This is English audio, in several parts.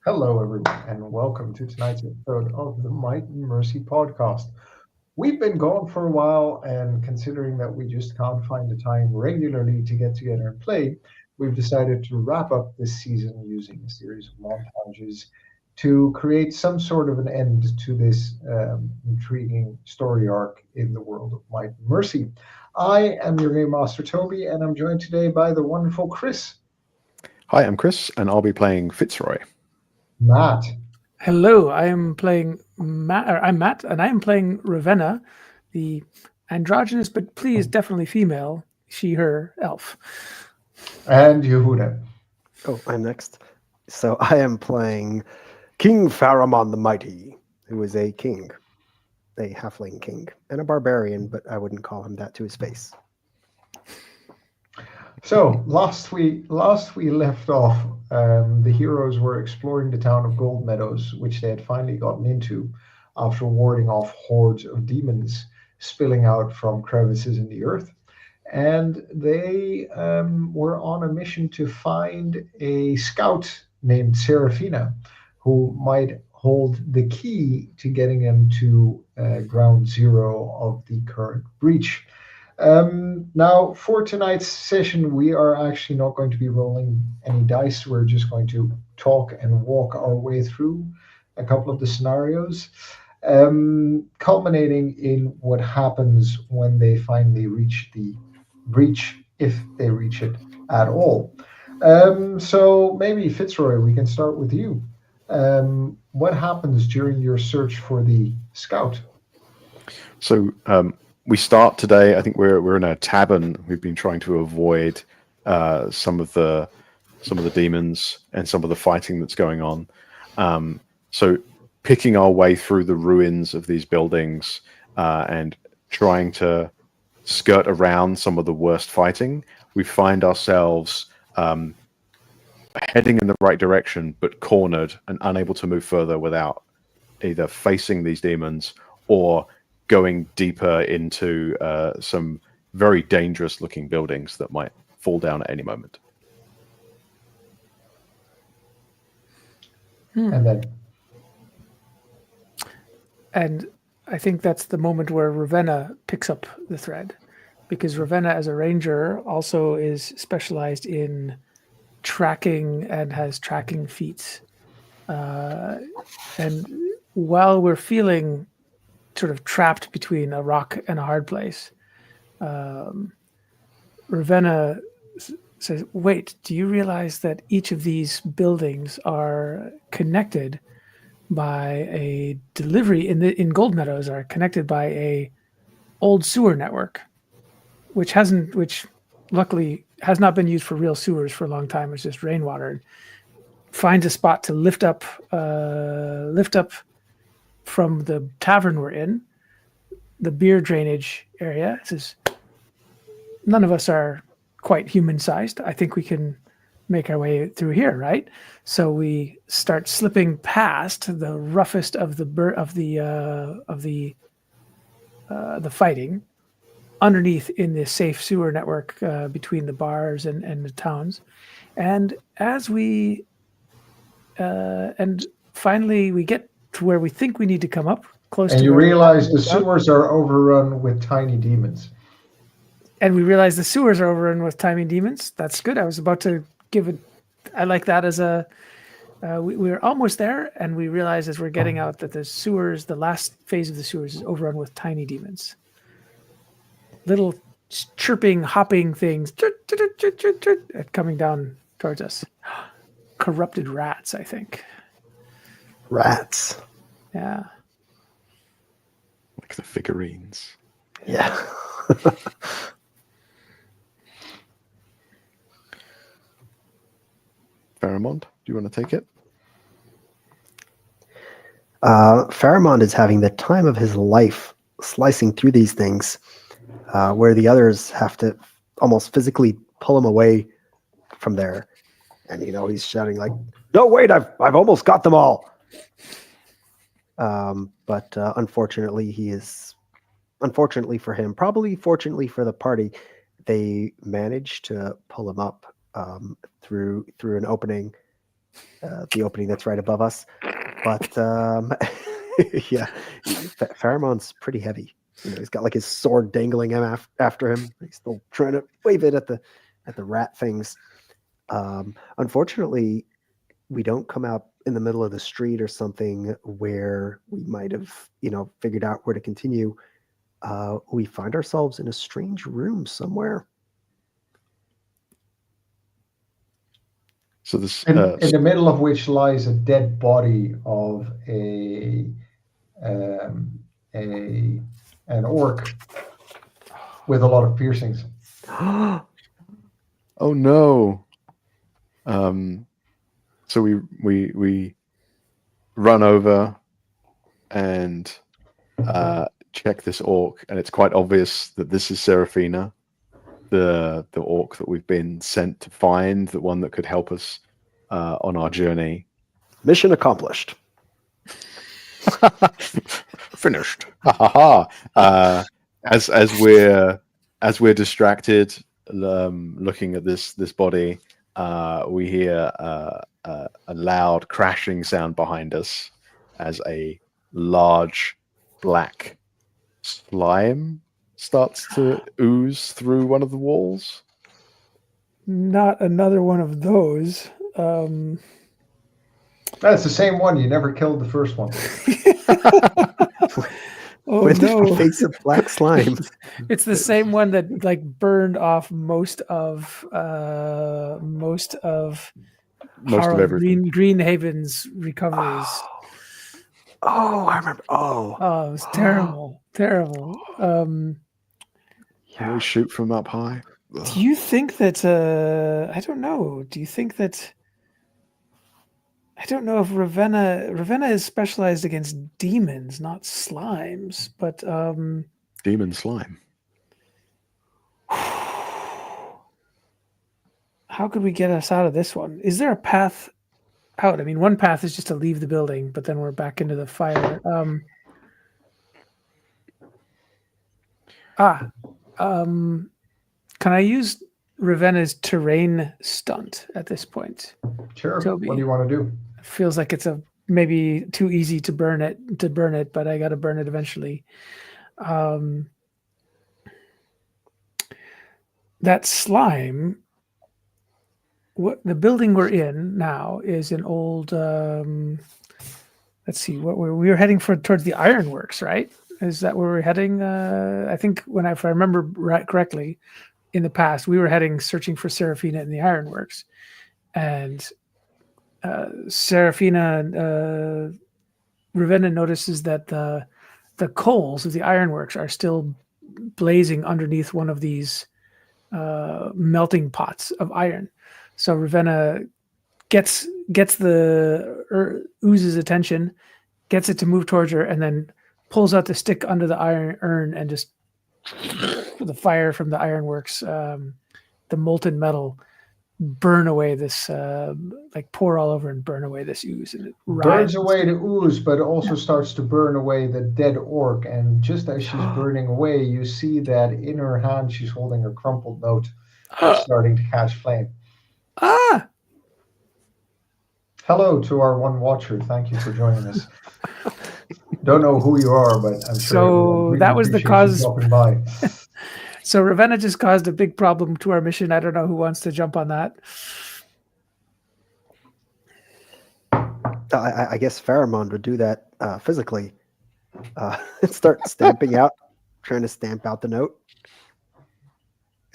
Hello, everyone, and welcome to tonight's episode of the Might and Mercy podcast. We've been gone for a while, and considering that we just can't find the time regularly to get together and play, we've decided to wrap up this season using a series of montages to create some sort of an end to this intriguing story arc in the world of Might and Mercy. I am your game master, Toby, and I'm joined today by the wonderful Chris, Hi, I'm Chris, and I'll be playing Fitzroy. Matt, Hello, I am playing Matt. I'm Matt, and I am playing Ravenna, the androgynous but please definitely female she/her elf. and Yehuda. Oh, I'm next. So I am playing King Pharamond the Mighty, who is a king, a halfling king, and a barbarian, but I wouldn't call him that to his face. So last we left off, the heroes were exploring the town of Gold Meadows, which they had finally gotten into after warding off hordes of demons spilling out from crevices in the earth. And they were on a mission to find a scout named Serafina, who might hold the key to getting them to ground zero of the current breach. Now, for tonight's session, we are actually not going to be rolling any dice. We're just going to talk and walk our way through a couple of the scenarios, culminating in what happens when they finally reach the breach, if they reach it at all. So maybe Fitzroy, we can start with you. What happens during your search for the scout? So we start today. I think we're in a tavern. We've been trying to avoid some of the demons and some of the fighting that's going on. So picking our way through the ruins of these buildings and trying to skirt around some of the worst fighting, we find ourselves heading in the right direction, but cornered and unable to move further without either facing these demons or going deeper into some very dangerous looking buildings that might fall down at any moment. And I think that's the moment where Ravenna picks up the thread, because Ravenna, as a ranger, also is specialized in tracking and has tracking feats. And while we're feeling sort of trapped between a rock and a hard place, Ravenna says, "Wait, do you realize that each of these buildings are connected by a delivery in Gold Meadows are connected by a old sewer network, which luckily has not been used for real sewers for a long time. It's just rainwater. Finds a spot to lift up from the tavern we're in, the beer drainage area. It says, none of us are quite human-sized. I think we can make our way through here, right? So we start slipping past the roughest of the fighting, underneath in the safe sewer network between the bars and the towns, and as we and finally we get to where we think we need to come up close and to you where realize the sewers are overrun with tiny demons. And we realize the sewers are overrun with tiny demons. That's good. I was about to give it. I like that as a. We're almost there, and we realize as we're getting out that the sewers, the last phase of the sewers, is overrun with tiny demons. Little chirping, hopping things coming down towards us. Corrupted rats, I think. Rats. Yeah. Like the figurines. Yeah. Pharamond, do you want to take it? Pharamond is having the time of his life slicing through these things, where the others have to almost physically pull him away from there. And, he's shouting like, "No, wait, I've almost got them all." But unfortunately for him, probably fortunately for the party, they managed to pull him up through an opening the opening that's right above us. But yeah, Pharamond's pretty heavy. He's got like his sword dangling him after him. He's still trying to wave it at the rat things. Unfortunately, we don't come out in the middle of the street or something where we might have, figured out where to continue. We find ourselves in a strange room somewhere. So this in the middle of which lies a dead body of an orc with a lot of piercings. oh no. So we run over and check this orc, and it's quite obvious that this is Seraphina, the orc that we've been sent to find, the one that could help us on our journey. Mission accomplished. Finished. As we're distracted, looking at this body, we hear a loud crashing sound behind us as a large black slime starts to ooze through one of the walls. Not another one of those. That's the same one. You never killed the first one. Oh With no! the face of black slime. It's the same one that burned off most of Harald everything. Greenhaven's recoveries. Oh, I remember. Oh, Oh, it was terrible, terrible. Can we shoot from up high? Do you think that? I don't know. Do you think that? I don't know if Ravenna is specialized against demons, not slimes, but Demon slime. how could we get us out of this one? Is there a path out? I mean, one path is just to leave the building, but then we're back into the fire. Can I use Ravenna's terrain stunt at this point? Sure. Toby. What do you want to do? Feels like it's maybe too easy to burn it, but I got to burn it eventually. That slime, what the building we're in now is an old, let's see, we were heading towards the ironworks, right? Is that where we're heading? I think if I remember correctly, in the past, we were searching for Seraphina in the ironworks, and Seraphina, Ravenna notices that the coals of the ironworks are still blazing underneath one of these melting pots of iron. So Ravenna gets the ooze's attention, gets it to move towards her, and then pulls out the stick under the iron urn and just the fire from the ironworks, the molten metal, burn away this, pour all over and burn away this ooze, and it burns away the ooze, but it also starts to burn away the dead orc. And just as she's burning away, you see that in her hand she's holding a crumpled note, starting to catch flame. Hello to our one watcher. Thank you for joining us. Don't know who you are, but I'm sure. So really that was the cause. Dropping by. So Ravenna just caused a big problem to our mission. I don't know who wants to jump on that. I guess Pharamond would do that physically. Start stamping out, trying to stamp out the note.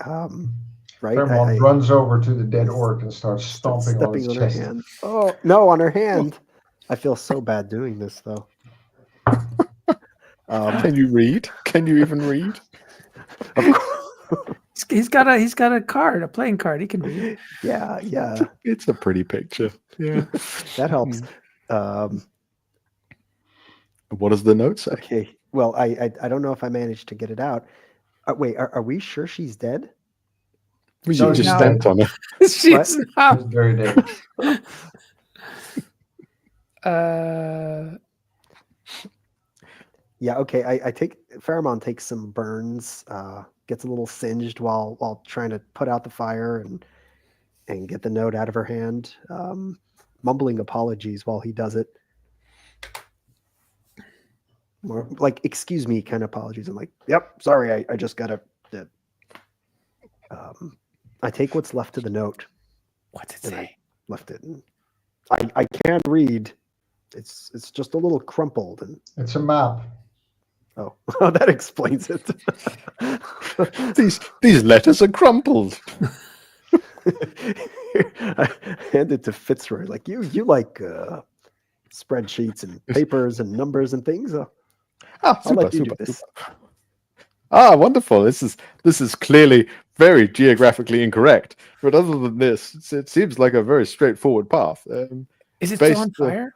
Right? Pharamond runs over to the dead orc and starts stomping on his chest. Her hand. Oh, no, on her hand. I feel so bad doing this, though. Can you read? Can you even read? He's got a card, a playing card. He can read. Yeah. It's a pretty picture. Yeah, that helps. What does the note say? Okay. Well, I don't know if I managed to get it out. Wait, are we sure she's dead? You just stamped on her. She's not. She's very dead. Yeah, okay. I take Pharamond takes some burns, gets a little singed while trying to put out the fire and get the note out of her hand. mumbling apologies while he does it. More like, excuse me, kind of apologies. I'm like, yep, sorry, I just gotta. I take what's left of the note. What's it And say? left it. And I can't read. It's just a little crumpled. And It's a map. oh, that explains it. These letters are crumpled. I hand it to Fitzroy. Like you like spreadsheets and papers and numbers and things. Ah, I'll let super, you do super, this. super. Ah, wonderful. This is clearly very geographically incorrect. But other than this, it seems like a very straightforward path. Is it still on based, fire?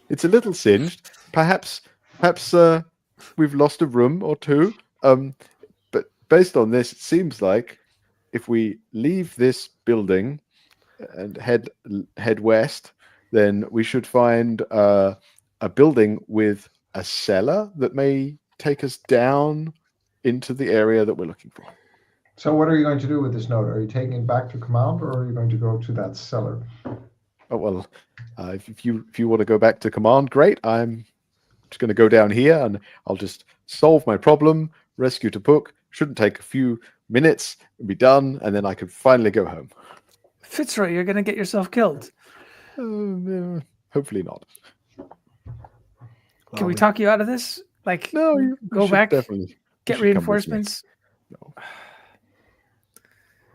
It's a little singed. Perhaps we've lost a room or two. But based on this, it seems like if we leave this building and head west, then we should find a building with a cellar that may take us down into the area that we're looking for. So what are you going to do with this note? Are you taking it back to command, or are you going to go to that cellar? Oh well, if you want to go back to command, great. I'm just going to go down here and I'll just solve my problem. Rescue Tupuk. Shouldn't take a few minutes. It'll be done, and then I can finally go home. Fitzroy, you're going to get yourself killed. Hopefully not. Can we talk you out of this? Like, No, you go should back, definitely get you should come with me. reinforcements. No.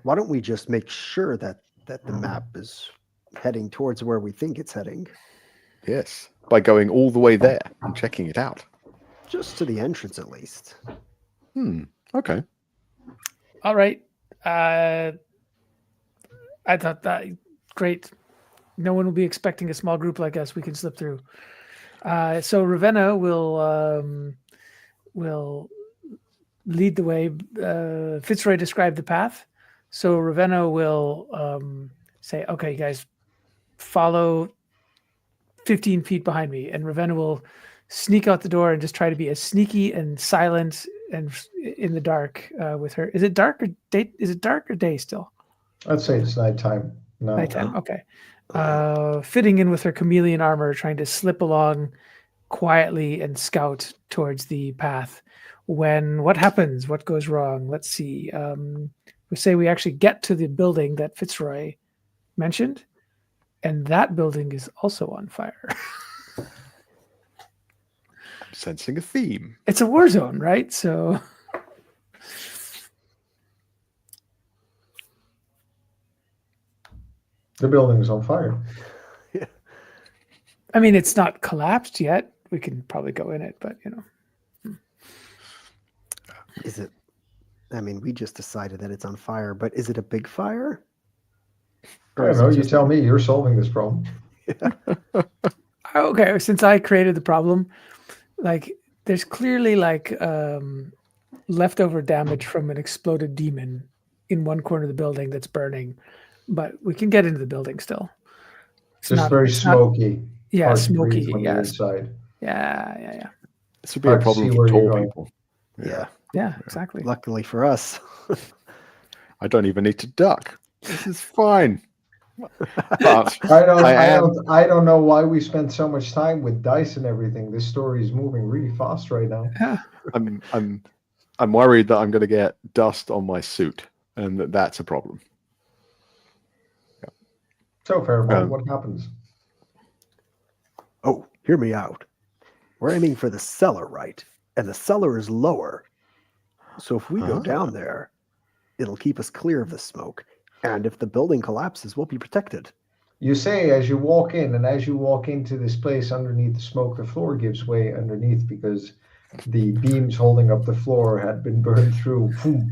Why don't we just make sure that the map is heading towards where we think it's heading? Yes, by going all the way there and checking it out. Just to the entrance, at least. Okay. All right. I thought that great. No one will be expecting a small group like us. We can slip through. So Ravenna will lead the way. Fitzroy described the path. So Ravenna will say, "Okay, guys, follow 15 feet behind me," and Ravenna will sneak out the door and just try to be as sneaky and silent and in the dark with her. Is it dark or day? Is it dark or day still? I'd say it's nighttime. No. Nighttime. Okay. Fitting in with her chameleon armor, trying to slip along quietly and scout towards the path. What happens? What goes wrong? Let's see. We say we actually get to the building that Fitzroy mentioned, and that building is also on fire. I'm sensing a theme. It's a war zone, right? So The building is on fire. I mean, it's not collapsed yet. We can probably go in it, but Is it? I mean, we just decided that it's on fire, but is it a big fire? I don't know. You tell me. You're solving this problem. Okay, since I created the problem, like there's clearly like leftover damage from an exploded demon in one corner of the building that's burning, but we can get into the building still. It's very smoky. Yeah, Hard to smoky. breathe on the Yeah, inside. yeah. This would be a Hard to problem see for where you're tall going. people. Yeah. Exactly. Luckily for us. I don't even need to duck. This is fine. But I don't know why we spend so much time with dice and everything. This story is moving really fast right now. Yeah. I'm worried that I'm going to get dust on my suit, and that's a problem. So Fairmont, what happens? Oh, hear me out. We're aiming for the cellar, right? And the cellar is lower. So if we go down there, it'll keep us clear of the smoke. And if the building collapses, we'll be protected. You say as you walk in, and as you walk into this place underneath the smoke, the floor gives way underneath because the beams holding up the floor had been burned through. Boom.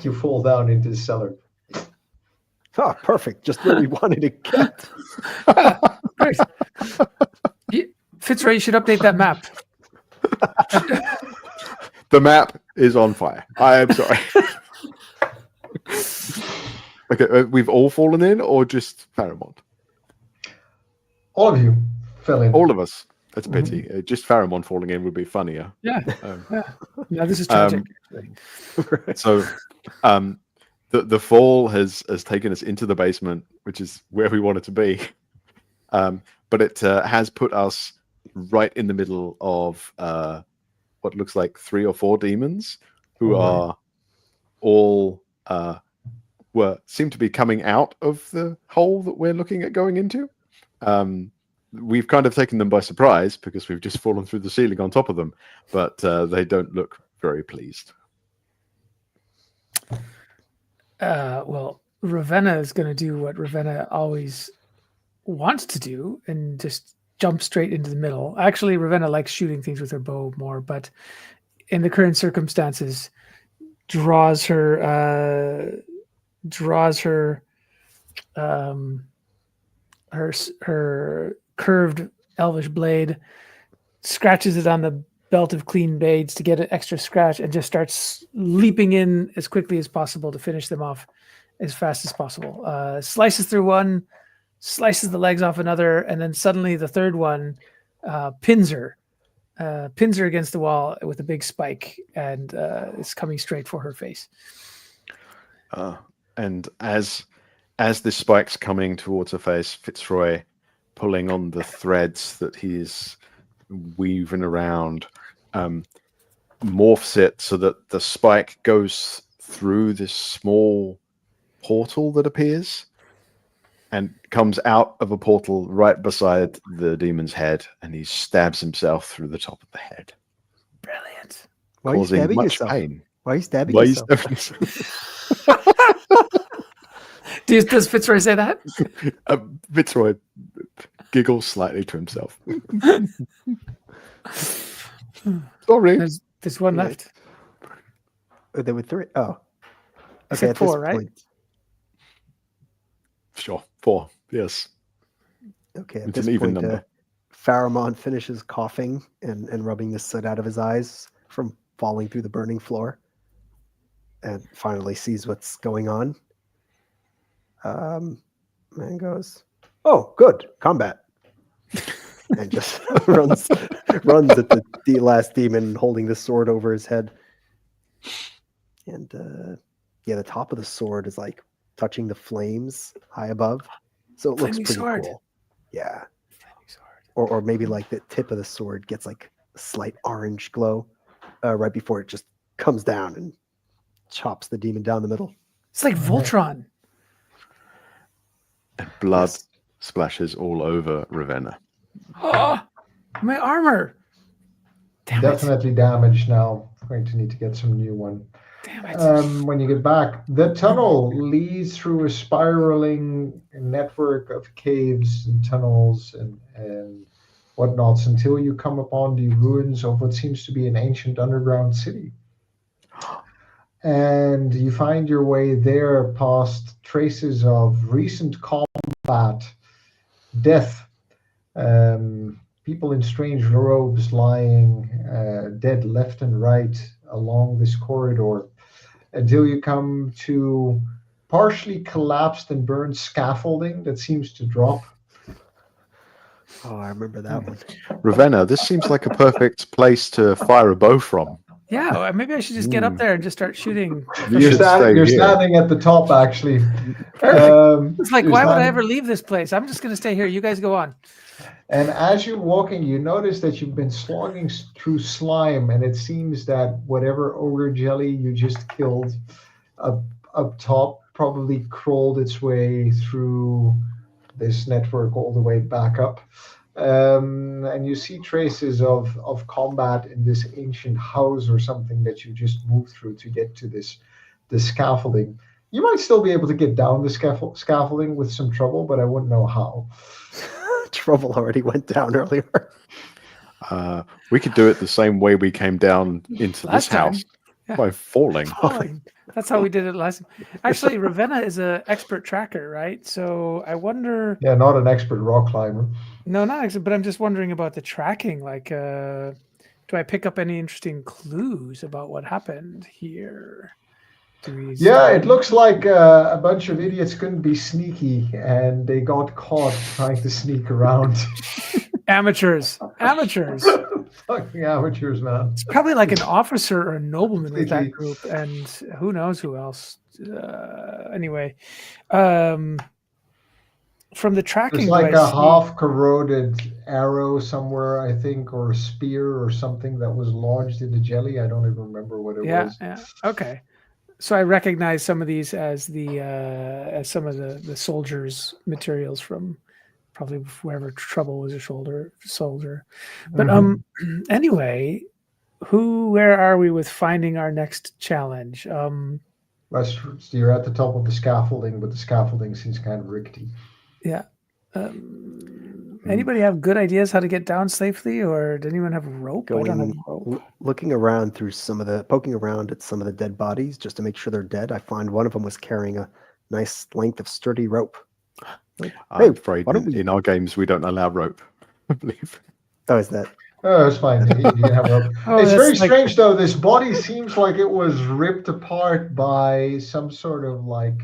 You fall down into the cellar. Ah, perfect. Just where we wanted to get. Great. Fitzroy, you should update that map. The map is on fire. I am sorry. Okay, we've all fallen in, or just Faramond? All of you fell in. All of us. That's a pity. Just Faramond falling in would be funnier. Yeah. Yeah, this is tragic. So, the fall has taken us into the basement, which is where we wanted to be. But it has put us right in the middle of what looks like 3 or 4 demons who are all seem to be coming out of the hole that we're looking at going into. We've kind of taken them by surprise because we've just fallen through the ceiling on top of them, but they don't look very pleased. Well, Ravenna is going to do what Ravenna always wants to do and just jump straight into the middle. Actually, Ravenna likes shooting things with her bow more, but in the current circumstances, draws her curved elvish blade, scratches it on the belt of clean blades to get an extra scratch, and just starts leaping in as quickly as possible to finish them off as fast as possible. Slices through one, slices the legs off another, and then suddenly the third one pins her against the wall with a big spike, and is coming straight for her face. And as this spike's coming towards her face, Fitzroy, pulling on the threads that he's weaving around, morphs it so that the spike goes through this small portal that appears and comes out of a portal right beside the demon's head, and he stabs himself through the top of the head. Brilliant. Why are you causing stabbing much yourself? pain. Why are you stabbing Why are you yourself? stabbing yourself? Does Fitzroy say that? Fitzroy giggles slightly to himself. Sorry. There's one Yeah. left. Oh, there were 3. Oh. I Okay, said at 4, this right? point. Sure. 4. Yes. Okay, at It's this an even point, number. Faramond finishes coughing and rubbing the soot out of his eyes from falling through the burning floor, and finally sees what's going on. And goes, "Oh, good combat," and just runs at the last demon, holding the sword over his head. And the top of the sword is like touching the flames high above, so it looks Flaming pretty sword. cool. Yeah. Or maybe like the tip of the sword gets like a slight orange glow right before it just comes down and chops the demon down the middle. It's like Voltron. And blood Yes. splashes all over Ravenna. Oh, my armor. Damn it. Definitely damaged now. I'm going to need to get some new one. Damn it. When you get back, the tunnel leads through a spiraling network of caves and tunnels and whatnots until you come upon the ruins of what seems to be an ancient underground city. And you find your way there past traces of recent combat, death, people in strange robes lying dead left and right along this corridor, until you come to partially collapsed and burned scaffolding that seems to drop. Oh, I remember that one. Ravenna, this seems like a perfect place to fire a bow from. Yeah, maybe I should just get up there and just start shooting. You You're, should stay you're here. standing at the top, actually. Perfect. It's like, you're why would I standing- ever leave this place? I'm just going to stay here. You guys go on. And as you're walking, you notice that you've been slogging through slime, and it seems that whatever ogre jelly you just killed up top probably crawled its way through this network all the way back up. And you see traces of combat in this ancient house or something that you just moved through to get to the scaffolding. You might still be able to get down the scaffolding with some trouble, but I wouldn't know how. Trouble already went down earlier. We could do it the same way we came down into Last this house time. Yeah. by falling. Falling. That's how we did it last. Actually, Ravenna is an expert tracker, right? So I wonder. Yeah, not an expert rock climber. No, not expert, but I'm just wondering about the tracking. Like, do I pick up any interesting clues about what happened here? Yeah, it looks like a bunch of idiots couldn't be sneaky, and they got caught trying to sneak around. Amateurs. Fucking amateurs, man. It's probably like an officer or a nobleman with that Completely. group, and who knows who else. Anyway, from the There's tracking, do like I a see? half corroded arrow somewhere, I think, or a spear or something that was lodged in the jelly. I don't even remember what it Yeah, was. yeah. Okay. So I recognize some of these as as some of the soldiers' materials from probably wherever Trouble was a soldier. But Mhm. anyway, where are we with finding our next challenge? So you're at the top of the scaffolding, but the scaffolding seems kind of rickety. Yeah. Anybody have good ideas how to get down safely, or did anyone have rope? I don't have Going, rope. looking around through poking around at some of the dead bodies just to make sure they're dead. I find one of them was carrying a nice length of sturdy rope. Like, hey, I'm afraid why don't we? in our games we don't allow rope. I believe. Oh, is that? Oh, it's fine. You can have rope. Oh, It's very that's like strange, though. This body seems like it was ripped apart by some sort of like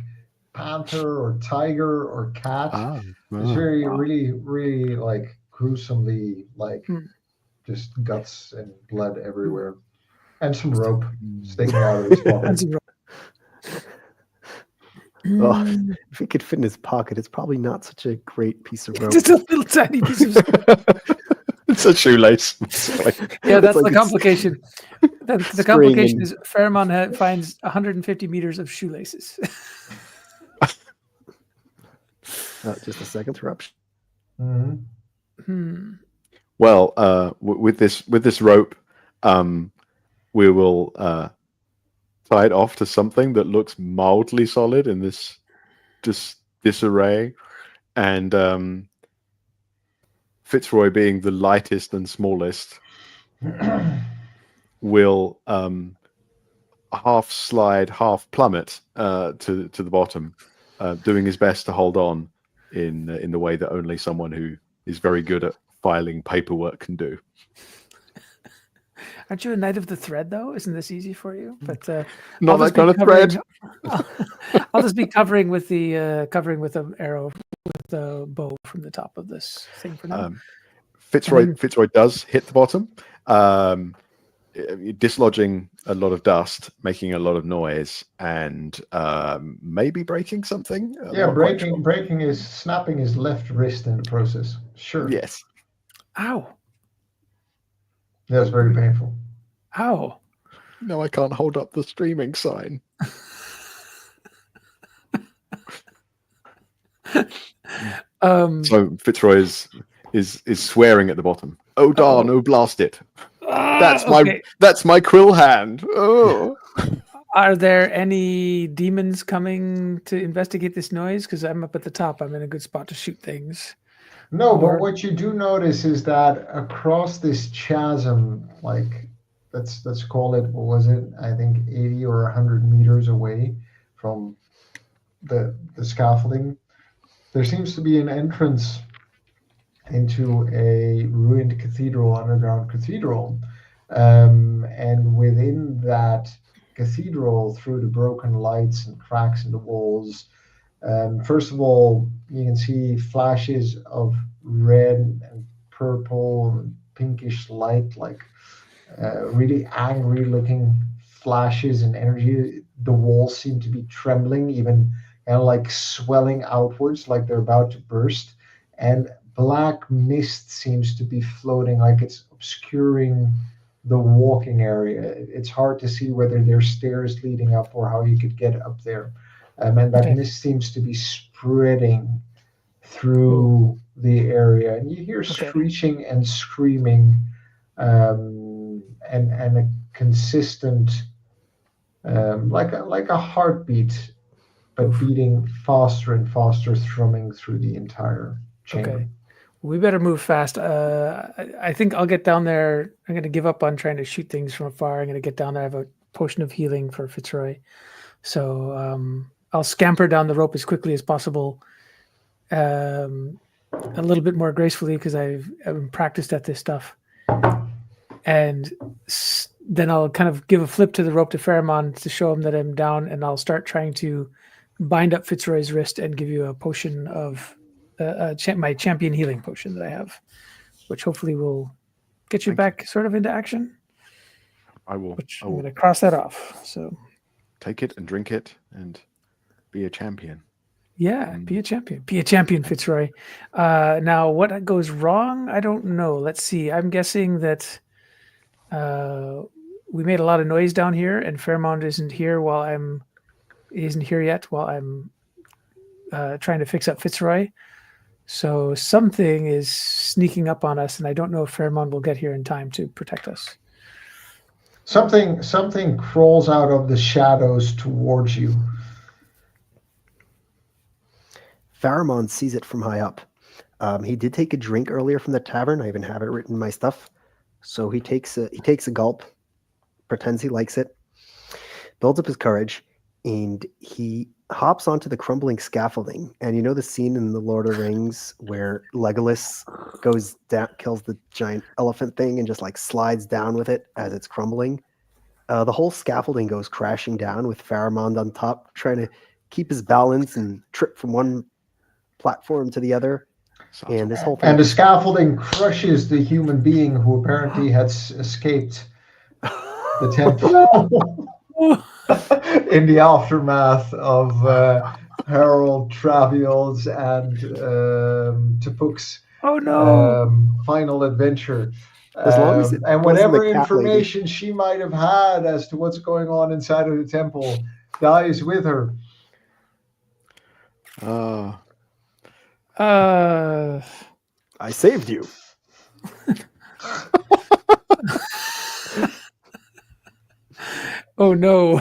panther or tiger or cat. Ah, It's very, wow. really, really like gruesomely, like Hmm. just guts and blood everywhere, and some rope sticking out of his And pocket. some rope. Oh, Mm, if it could fit in his pocket, it's probably not such a great piece of rope. just a little tiny piece of. it's a shoelace. Yeah, that's like the it's complication. The string complication and- is Fairmont finds 150 meters of shoelaces. just a second interruption. Mhm. Hmm. Well, with this rope, we will tie it off to something that looks mildly solid in this disarray, and Fitzroy, being the lightest and smallest, will half slide, half plummet to the bottom, doing his best to hold on in the way that only someone who is very good at filing paperwork can do. Aren't you a knight of the thread, though? Isn't this easy for you? But Not I'll that just kind be of thread. I'll just be covering with an arrow with the bow from the top of this thing for now. Fitzroy does hit the bottom, dislodging a lot of dust, making a lot of noise, and maybe breaking something. I'm Yeah, not quite sure. breaking is snapping his left wrist in the process. Sure. Yes. Ow! That's very painful. Ow! No, I can't hold up the streaming sign. So Fitzroy is swearing at the bottom. Oh darn! Oh blast it! Okay. That's my quill hand. Oh. Are there any demons coming to investigate this noise? Because I'm up at the top. I'm in a good spot to shoot things. No, Or- but what you do notice is that across this chasm, like let's call it, what was it? I think 80 or 100 meters away from the scaffolding, there seems to be an entrance into a ruined cathedral, underground cathedral, and within that cathedral, through the broken lights and cracks in the walls. First of all, you can see flashes of red and purple and pinkish light, like really angry looking flashes and energy. The walls seem to be trembling, even kind of like swelling outwards, like they're about to burst. And black mist seems to be floating, like it's obscuring the walking area. It's hard to see whether there's stairs leading up or how you could get up there. And that Okay. mist seems to be spreading through the area, and you hear screeching and screaming, and a consistent, like a heartbeat, but beating faster and faster, thrumming through the entire chamber. Okay. We better move fast. I think I'll get down there. I'm going to give up on trying to shoot things from afar. I'm going to get down there. I have a potion of healing for Fitzroy. So I'll scamper down the rope as quickly as possible, a little bit more gracefully because I've been practiced at this stuff. And then I'll kind of give a flip to the rope to Fairmont to show him that I'm down, and I'll start trying to bind up Fitzroy's wrist and give you a potion of my champion healing potion that I have, which hopefully will get you Thank back sort of into action. I will. Which I I'm will going to cross that off. So take it and drink it and be a champion. yeah, be a champion. Be a champion, Fitzroy. Now, what goes wrong? I don't know. Let's see. I'm guessing that we made a lot of noise down here, and Fairmont isn't here yet while I'm trying to fix up Fitzroy. So something is sneaking up on us, and I don't know if Fairmont will get here in time to protect us. Something crawls out of the shadows towards you. Faramond sees it from high up. He did take a drink earlier from the tavern. I even have it written in my stuff. So he takes a gulp, pretends he likes it, builds up his courage, and he hops onto the crumbling scaffolding. And you know the scene in The Lord of the Rings where Legolas goes down, kills the giant elephant thing, and just like slides down with it as it's crumbling? The whole scaffolding goes crashing down with Faramond on top, trying to keep his balance and trip from one platform to the other. And this whole thing, And the scaffolding crushes the human being who apparently had escaped the temple in the aftermath of Harold Traviol's and Tapuk's Oh no! final adventure. As long as it and wasn't the whatever cat lady. information she might have had as to what's going on inside of the temple dies with her. I saved you. Oh no.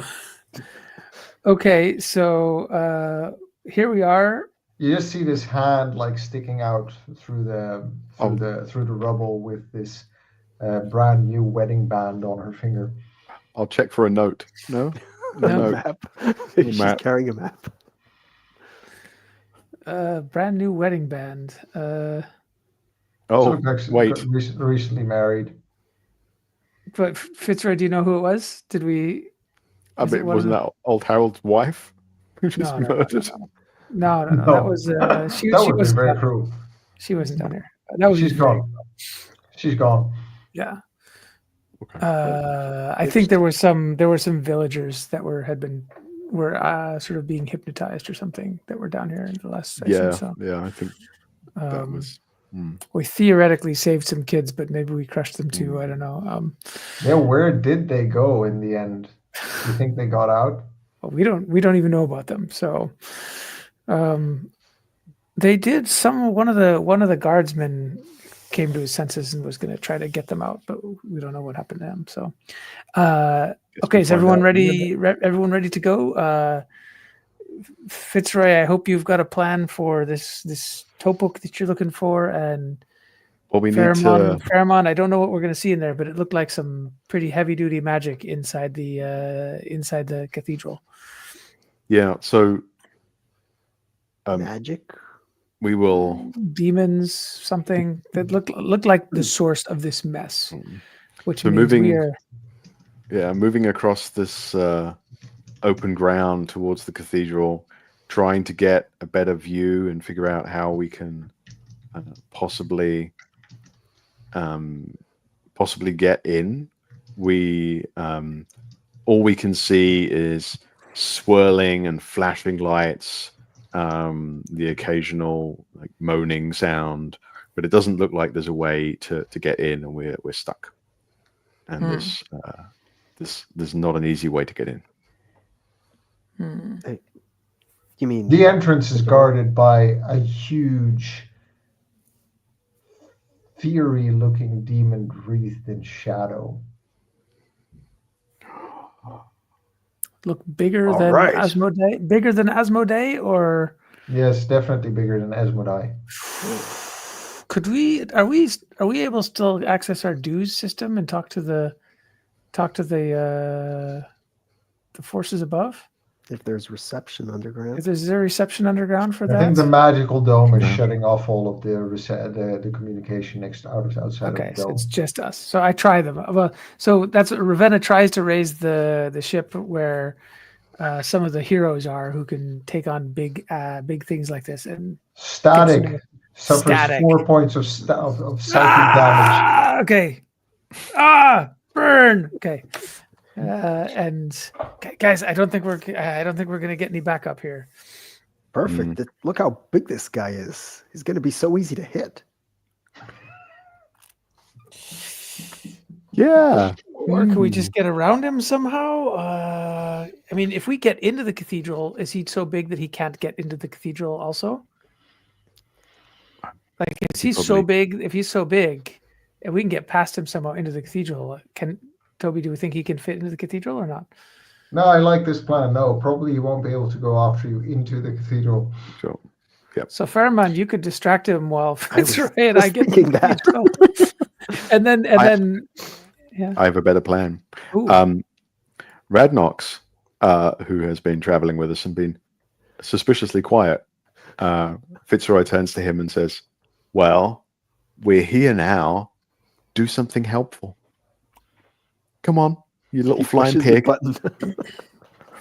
Okay, so here we are. You just see this hand like sticking out through the rubble with this brand new wedding band on her finger. I'll check for a note. No, No. no. Map. She's map. carrying a map. Brand new wedding band. Oh, So actually wait. recently married. But Fitzroy, do you know who it was? Did we? I is bet it one of wasn't the- that old Harold's wife who just No, no, no, murdered? No. No. That was she. That She would be was very cruel. She wasn't down here. That was She's gone. She's gone. Yeah. Okay. I think there were some villagers that were sort of being hypnotized or something that were down here in the last session. Yeah, So yeah. I think that was. we theoretically saved some kids, but maybe we crushed them too. I don't know. Yeah, where did they go in the end? You think they got out? Well, we don't even know about them. So, they did. One of the guardsmen came to his senses and was going to try to get them out, but we don't know what happened to them. So, okay, is everyone ready? Everyone ready to go? Fitzroy, I hope you've got a plan for this topuk that you're looking for, and Well, we need to. Faramond, I don't know what we're going to see in there, but it looked like some pretty heavy duty magic inside the cathedral. Yeah. So Magic. we will. Demons, something that looked like the source of this mess, which So means moving- we are. Yeah, moving across this open ground towards the cathedral, trying to get a better view and figure out how we can possibly get in. We all we can see is swirling and flashing lights, the occasional like moaning sound, but it doesn't look like there's a way to get in, and we're stuck. And there's not an easy way to get in. You mean The entrance is guarded by a huge, fiery-looking demon wreathed in shadow. Look bigger All than right. Asmodee? Bigger than Asmodee, or Yes, definitely bigger than Asmodee. are we able to still access our dues system and talk to the forces above? if there's reception underground? Is there reception underground for I think that? the magical dome is No. shutting off all of the communication outside Okay, of the so dome. it's just us. So I try them. Well, so that's what Ravenna tries to raise the ship where some of the heroes are who can take on big things like this. And Static suffers Static. 4 points of psychic damage. Okay, Burn. Okay. And guys, I don't think we're gonna get any backup here. Perfect. Look how big this guy is. He's going to be so easy to hit. Yeah. Or can we just get around him somehow? I mean, if we get into the cathedral, is he so big that he can't get into the cathedral also? Like, if he's so big, and we can get past him somehow into the cathedral, Toby, do we think he can fit into the cathedral or not? No, I like this plan. No, probably he won't be able to go after you into the cathedral. Sure. Yep. So Faramond, you could distract him while Fitzroy and I get thinking that. and then I have a better plan. Ooh. Radnox, who has been traveling with us and been suspiciously quiet, Fitzroy turns to him and says, "Well, we're here now. Do something helpful. Come on, you little flying Pushes the pig." button.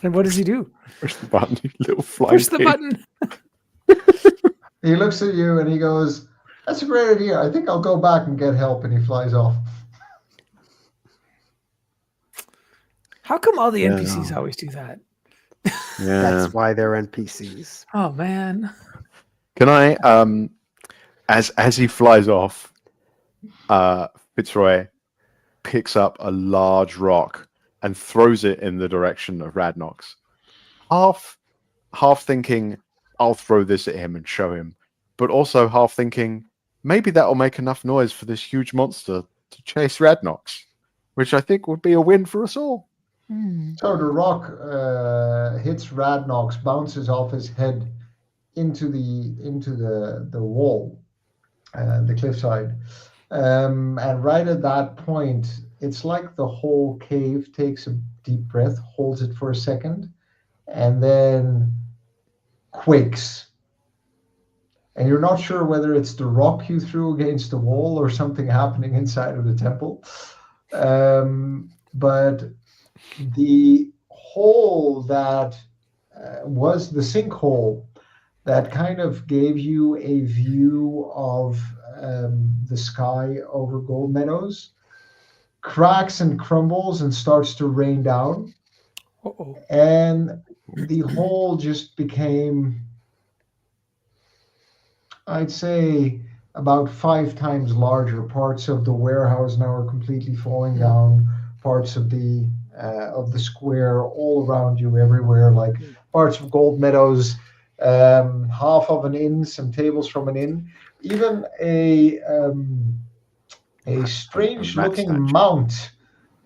And what does he do? Push the button, you little flying Push the pig. button. He looks at you and he goes, "That's a great idea. I think I'll go back and get help." And he flies off. How come all the NPCs always do that? Yeah. That's why they're NPCs. Oh man. Can I, as he flies off, Fitzroy picks up a large rock and throws it in the direction of Radnox. Half thinking, I'll throw this at him and show him, but also half thinking, maybe that'll make enough noise for this huge monster to chase Radnox, which I think would be a win for us all. So the rock hits Radnox, bounces off his head into the wall, the cliffside, and right at that point, it's like the whole cave takes a deep breath, holds it for a second, and then quakes. And you're not sure whether it's the rock you threw against the wall or something happening inside of the temple, but the hole that was the sinkhole that kind of gave you a view of the sky over Gold Meadows cracks and crumbles and starts to rain down. Uh-oh. And the hole just became, I'd say, about 5 times larger. Parts of the warehouse now are completely falling down. Parts of the square all around you, everywhere, like parts of Gold Meadows, half of an inn, some tables from an inn, even a strange-looking mount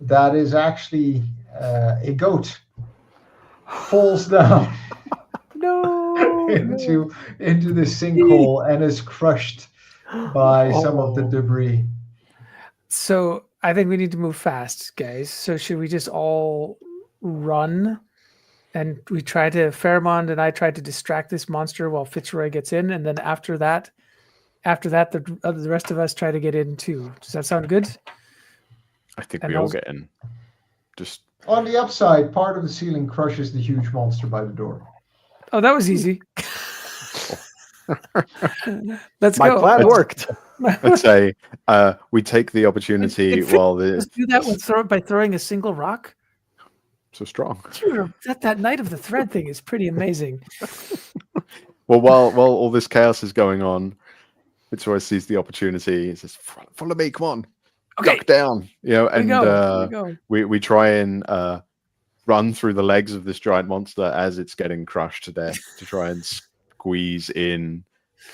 that is actually a goat falls down into the sinkhole and is crushed by some of the debris. So I think we need to move fast, guys. So should we just all run? And we Faramond and I try to distract this monster while Fitzroy gets in, and then after that, the rest of us try to get in too. Does that sound good? I think we all get in. Just on the upside, part of the ceiling crushes the huge monster by the door. Oh, that was easy. Let's My go. plan worked. let's say we take the opportunity while Let's do that by throwing a single rock. So strong. That Knight of the Thread thing is pretty amazing. Well, while all this chaos is going on, Fitzroy sees the opportunity. He says, "Follow me, come on, duck down." And we try and run through the legs of this giant monster as it's getting crushed to death to try and squeeze in.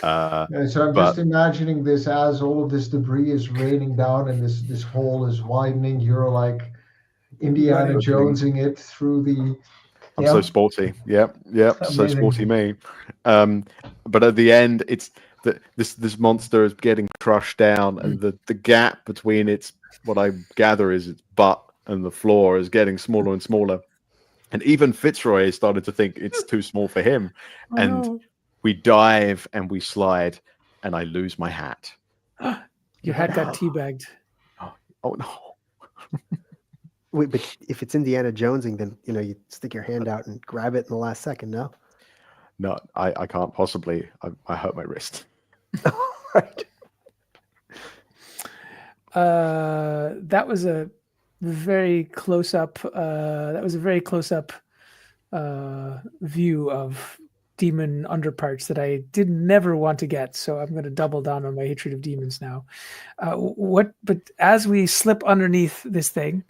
So I'm just imagining this as all of this debris is raining down and this hole is widening. You're like Indiana Jonesing it through the. I'm so sporty. Yep. So sporty me. But at the end, it's this monster is getting crushed down, and the gap between what I gather is its butt and the floor is getting smaller and smaller. And even Fitzroy started to think it's too small for him. We dive and we slide, and I lose my hat. Your hat got teabagged. Oh no. Wait, but if it's Indiana Jonesing, then you stick your hand out and grab it in the last second. No, I can't possibly. I hurt my wrist. Right. that was a very close up. That was a very close up view of demon underparts that I did never want to get. So I'm going to double down on my hatred of demons now. But as we slip underneath this thing,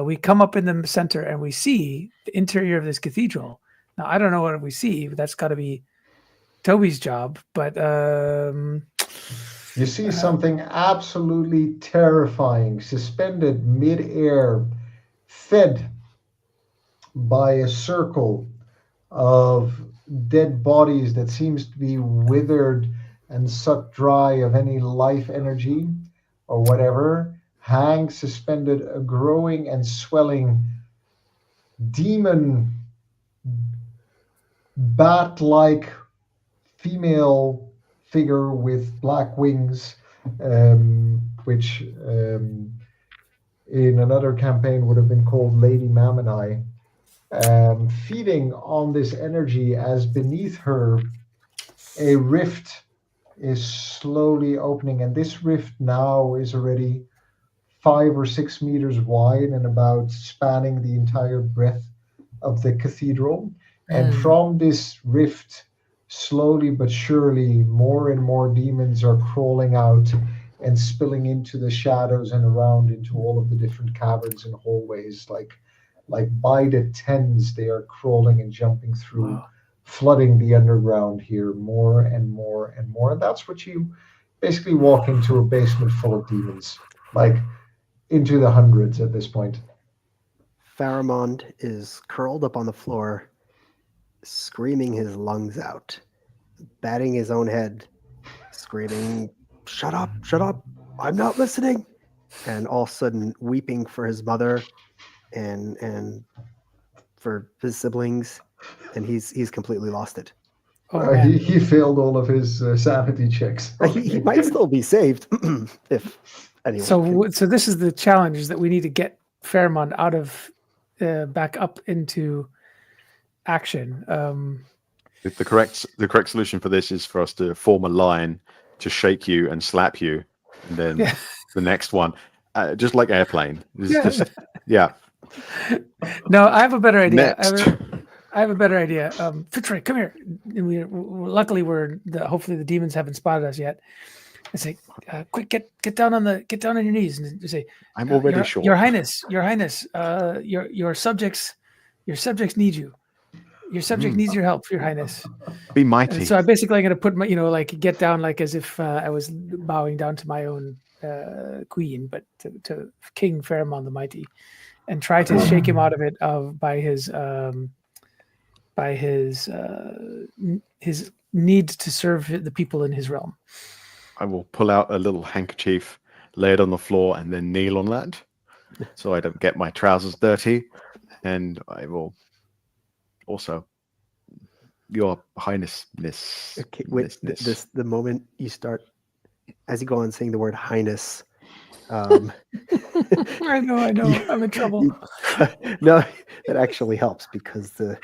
we come up in the center and we see the interior of this cathedral. Now I don't know what we see, but that's got to be Toby's job. But you see something absolutely terrifying, suspended mid-air, fed by a circle of dead bodies that seems to be withered and sucked dry of any life energy or whatever, hangs suspended a growing and swelling demon bat-like female figure with black wings, which in another campaign would have been called Lady Mammoni, feeding on this energy as beneath her a rift is slowly opening, and this rift now is already 5 or 6 meters wide and about spanning the entire breadth of the cathedral. And from this rift, slowly but surely, more and more demons are crawling out and spilling into the shadows and around into all of the different caverns and hallways. Like by the tens, they are crawling and jumping through, flooding the underground here more and more and more. And that's what you basically walk into a basement full of demons, like into the hundreds at this point. Pharamond is curled up on the floor, screaming his lungs out, batting his own head, screaming, shut up, I'm not listening. And all of a sudden weeping for his mother and for his siblings, and he's completely lost it. He failed all of his sanity checks. He might still be saved if anyone. So this is the challenge, is that we need to get Pharamond out of back up into action. The correct solution for this is for us to form a line to shake you and slap you, and then the next one, just like Airplane. Yeah. No, I have a better idea. Next. I have a better idea. Fitzroy, come here. And luckily hopefully the demons haven't spotted us yet. I say, quick, get down on your knees and say, I'm already short. Your Highness, your subjects need you. Your subject needs your help, Your Highness. Be mighty. And so I basically going to put my, get down like as if I was bowing down to my own queen, but to King Pharamond the Mighty, and try to shake him out of it by his need to serve the people in his realm. I will pull out a little handkerchief, lay it on the floor, and then kneel on that, so I don't get my trousers dirty. And I will also, Your Highness, Okay, wait, the moment you start, as you go on saying the word Highness. I know, I'm in trouble. No, that actually helps, because the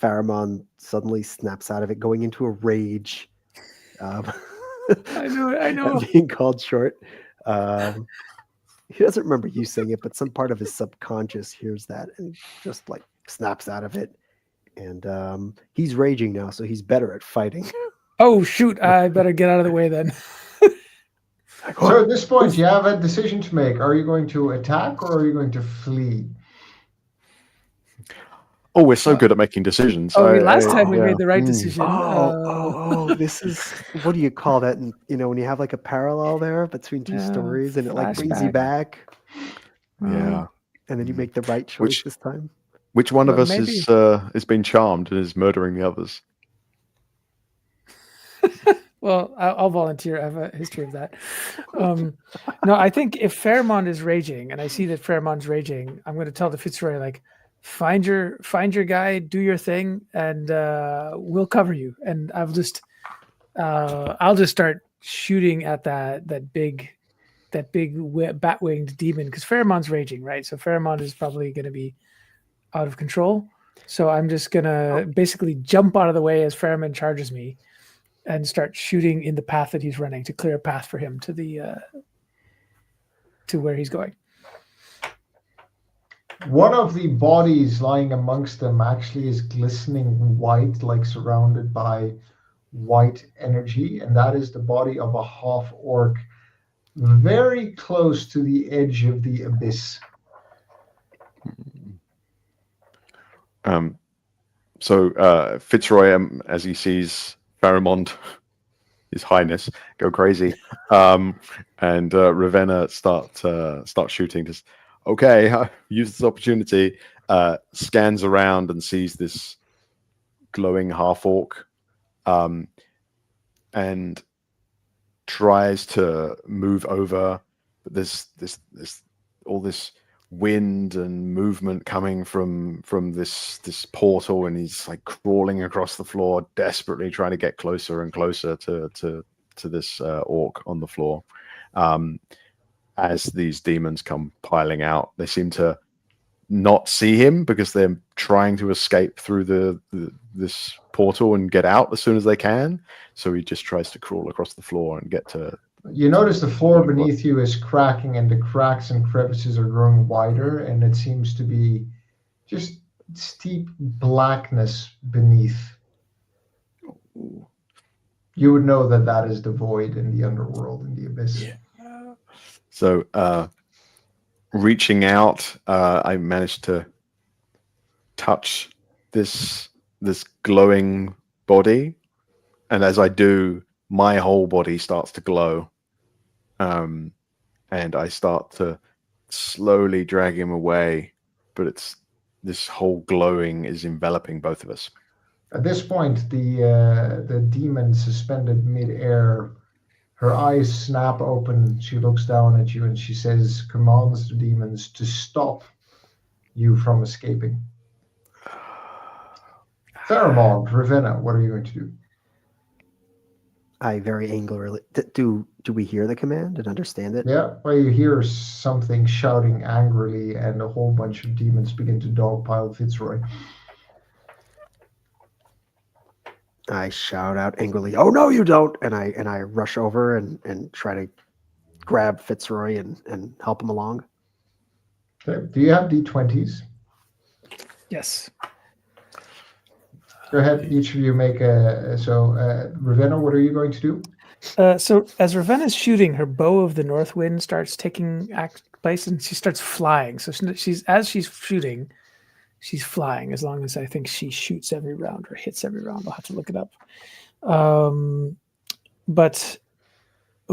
Pharamond suddenly snaps out of it, going into a rage. I know. Being called short. He doesn't remember you saying it, but some part of his subconscious hears that and just like snaps out of it. And he's raging now, so he's better at fighting. Oh, shoot. I better get out of the way then. So at this point, you have a decision to make. Are you going to attack or are you going to flee? Oh, we're so good at making decisions. Last time we made the right decision. This is, what do you call that? And, when you have like a parallel there between two stories, and it like brings you back. Yeah. And then you make the right choice this time. Which one of us is being charmed and is murdering the others? Well, I'll volunteer. I have a history of that. No, I think if Pharamond is raging, and I see that Pharamond's raging, I'm going to tell the Fitzroy, like, find your guy, do your thing, and we'll cover you. And I'll just start shooting at that big bat-winged demon, because Pharamond's raging, right? So Pharamond is probably going to be out of control. So I'm just going to basically jump out of the way as Pharamond charges me, and start shooting in the path that he's running to clear a path for him to the to where he's going. One of the bodies lying amongst them actually is glistening white, like surrounded by white energy, and that is the body of a half orc, very close to the edge of the abyss. So Fitzroy, as he sees Pharamond, His Highness, go crazy, and Ravenna start shooting. Just okay, use this opportunity. Scans around and sees this glowing half orc, and tries to move over, but there's all this wind and movement coming from this portal, and he's like crawling across the floor, desperately trying to get closer and closer to this orc on the floor. As these demons come piling out, they seem to not see him because they're trying to escape through this portal and get out as soon as they can. So he just tries to crawl across the floor and get to. You notice the floor beneath you is cracking, and the cracks and crevices are growing wider, and it seems to be just steep blackness beneath. You would know that is the void in the underworld, in the abyss. Yeah. So reaching out, I managed to touch this glowing body, and as I do, my whole body starts to glow, and I start to slowly drag him away, but it's this whole glowing is enveloping both of us. At this point, the demon suspended mid-air, her eyes snap open, she looks down at you and she says, commands the demons to stop you from escaping. Pharamond, Ravenna, what are you going to do? I very angrily do we hear the command and understand it? Yeah, well, you hear something shouting angrily, and a whole bunch of demons begin to dogpile Fitzroy. I shout out angrily, "Oh no, you don't!" And I rush over and try to grab Fitzroy and help him along. Okay. Do you have D20s? Yes. Go ahead, each of you make a. So, Ravenna, what are you going to do? So as Ravenna's shooting, her bow of the north wind starts taking place, and she starts flying. So she's shooting, she's flying. As long as I think she shoots every round or hits every round, I'll have to look it up. But I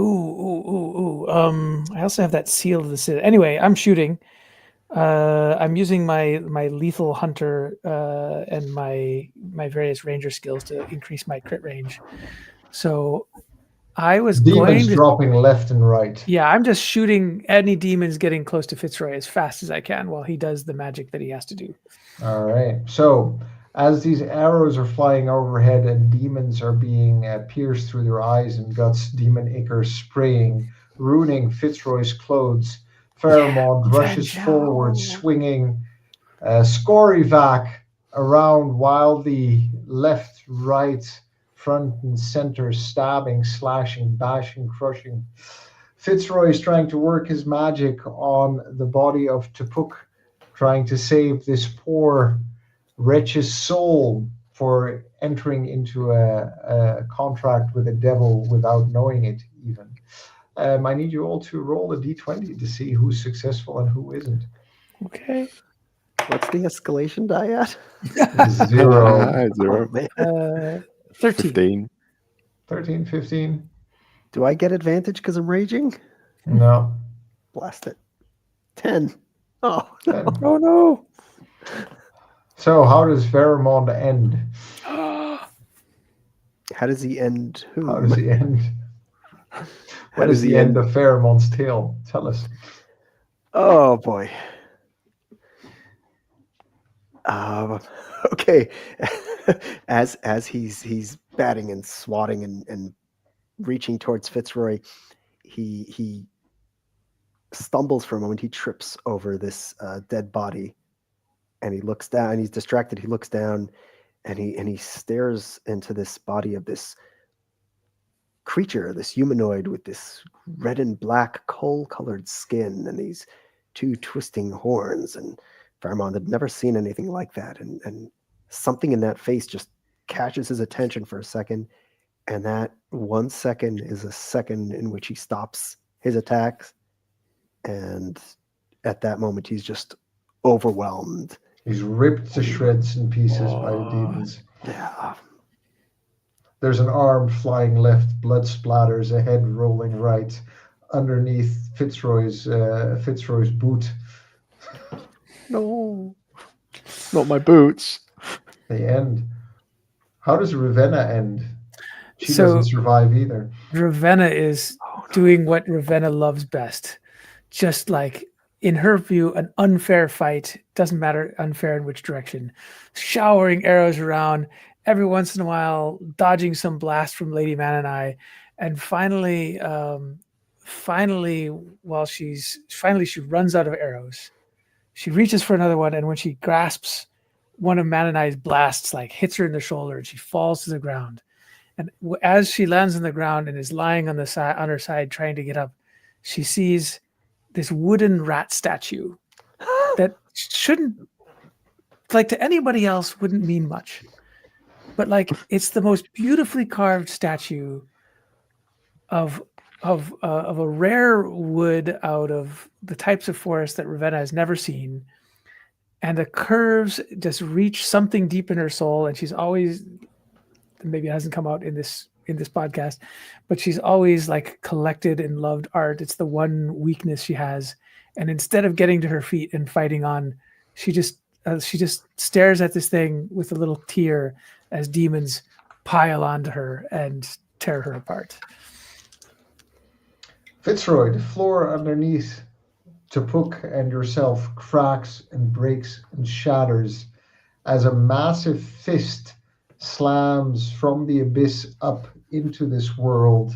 also have that seal of the city. Anyway, I'm shooting. I'm using my lethal hunter and my various ranger skills to increase my crit range. So I was demons dropping left and right. Yeah, I'm just shooting any demons getting close to Fitzroy as fast as I can while he does the magic that he has to do. All right. So as these arrows are flying overhead and demons are being pierced through their eyes and guts, demon ichor spraying, ruining Fitzroy's clothes, Pharamond rushes forward, swinging Scoryvac around wildly left, right, front and center, stabbing, slashing, bashing, crushing. Fitzroy is trying to work his magic on the body of Tupuk, trying to save this poor wretch's soul for entering into a contract with the devil without knowing it even. I need you all to roll a d20 to see who's successful and who isn't. Okay. What's the escalation die at? 0. 0. Oh, 13. 13, 15. do I get advantage because I'm raging? No. Blast it. 10. Oh, 10. Oh no. So how does Pharamond end? how does he end? Who? How does he end? How What does is the he end of Pharamond's tale? Tell us. Oh boy. Okay. as he's batting and swatting and reaching towards Fitzroy, he stumbles for a moment. He trips over this dead body, and he looks down. He's distracted. He looks down, and he stares into this body of this creature, this humanoid with this red and black coal-colored skin and these two twisting horns. And Faramond had never seen anything like that. And something in that face just catches his attention for a second. And that 1 second is a second in which he stops his attacks. And at that moment, he's just overwhelmed. He's ripped to shreds and pieces by the demons. Yeah. There's an arm flying left, blood splatters, a head rolling right, underneath Fitzroy's boot. No, not my boots. They end. How does Ravenna end? She So- doesn't survive either. Ravenna is doing what Ravenna loves best. Just like, in her view, an unfair fight. Doesn't matter unfair in which direction. Showering arrows around, every once in a while dodging some blast from Lady Mananai. And finally, she runs out of arrows. She reaches for another one, and when she grasps one of Mananai's blasts, like hits her in the shoulder, and she falls to the ground. And as she lands on the ground and is lying on her side trying to get up, she sees this wooden rat statue that shouldn't, like, to anybody else wouldn't mean much, but like it's the most beautifully carved statue of a rare wood out of the types of forest that Ravenna has never seen, and the curves just reach something deep in her soul. And she's always, maybe it hasn't come out in this podcast, but she's always like collected and loved art. It's the one weakness she has. And instead of getting to her feet and fighting on, she just stares at this thing with a little tear as demons pile onto her and tear her apart. Fitzroy, the floor underneath Tupuk and yourself cracks and breaks and shatters as a massive fist slams from the abyss up into this world